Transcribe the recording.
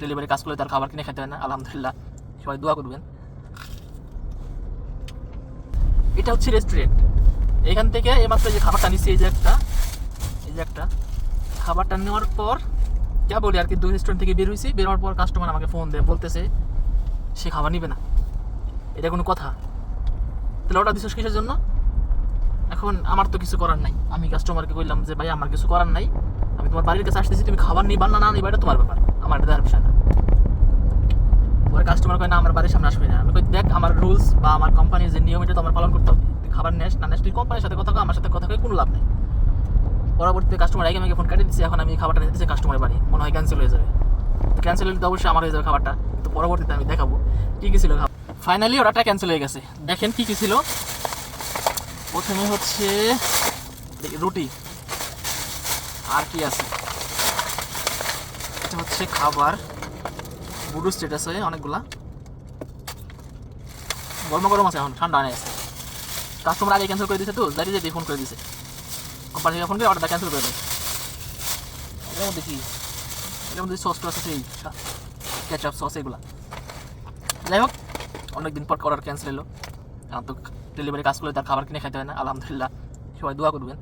Delivery কাজ করলে তার খাবার কিনে খেতে হয় না, আলহামদুলিল্লাহ। সবাই দোয়া করবেন। এটা হচ্ছে রেস্টুরেন্ট। এখান থেকে এইমাত্র যে খাবারটা নিচ্ছি, এই যে একটা খাবারটা নেওয়ার পর যা বলি আর কি, দুই রেস্টুরেন্ট থেকে বের হয়েছি। বের হওয়ার পর কাস্টমার আমাকে ফোন দেয়, বলতেছে সে খাবার নিবে না। এটা কোনো কথা? তাহলে অর্ডার দিচ্ছিস কিসের জন্য? এখন আমার তো কিছু করার নাই। আমি কাস্টমারকে বললাম যে ভাই আমার কিছু করার নাই, আমি তোমার বাড়ির কাছে আসতেছি, তুমি খাবার নিবা না নিবা এটা তোমার ব্যাপার, আমার এটা দেওয়ার বিষয় না। পরে কাস্টমার কয় না আমার বাড়ির সামনে আসবে না। আমি কই দেখ আমার রুলস বা আমার কোম্পানির যে নিয়ম এটা তো আমার পালন করতে হবে। তুই খাবার নেস না নেস তুই কোম্পানির সাথে কথা কয়, আমার সাথে কথা কয় কোনো লাভ নেই। পরবর্তীতে কাস্টমার আগে আমাকে ফোন কাটিয়ে দিচ্ছে। এখন আমি খাবারটা নিয়ে দিচ্ছি কাস্টমারের বাড়ি, মনে হয় ক্যান্সেল হয়ে যাবে। ক্যান্সেল হলে তো অবশ্যই আমার হয়ে যাবে খাবারটা। তো পরবর্তীতে আমি দেখাবো কী কী ছিল খাবার। ফাইনালি অর্ডারটা ক্যান্সেল হয়ে গেছে। দেখেন কী কী ছিল। প্রথমে হচ্ছে রুটি, আর কি আছে, এটা হচ্ছে খাবার বুডু স্টেটাস হয়ে অনেকগুলা গরম গরম আছে, এখন ঠান্ডা হয়ে আছে। কাস্টমার আগে ক্যান্সেল করে দিয়েছে, তো দাঁড়িয়ে দিয়ে ফোন করে দিয়েছে, কোম্পানি থেকে ফোন করে অর্ডারটা ক্যান্সেল করে দেয়। এটার মধ্যে কি, এটার মধ্যে সস টস আছে, কেচাপ সস এগুলা। যাই হোক, অনেকদিন পর অর্ডার ক্যান্সেল এলো। এখন তো ডেলিভারি কাজ করলে তার খাবার কিনে খেতে হয় না, আলহামদুলিল্লাহ। সবাই দোয়া করবেন।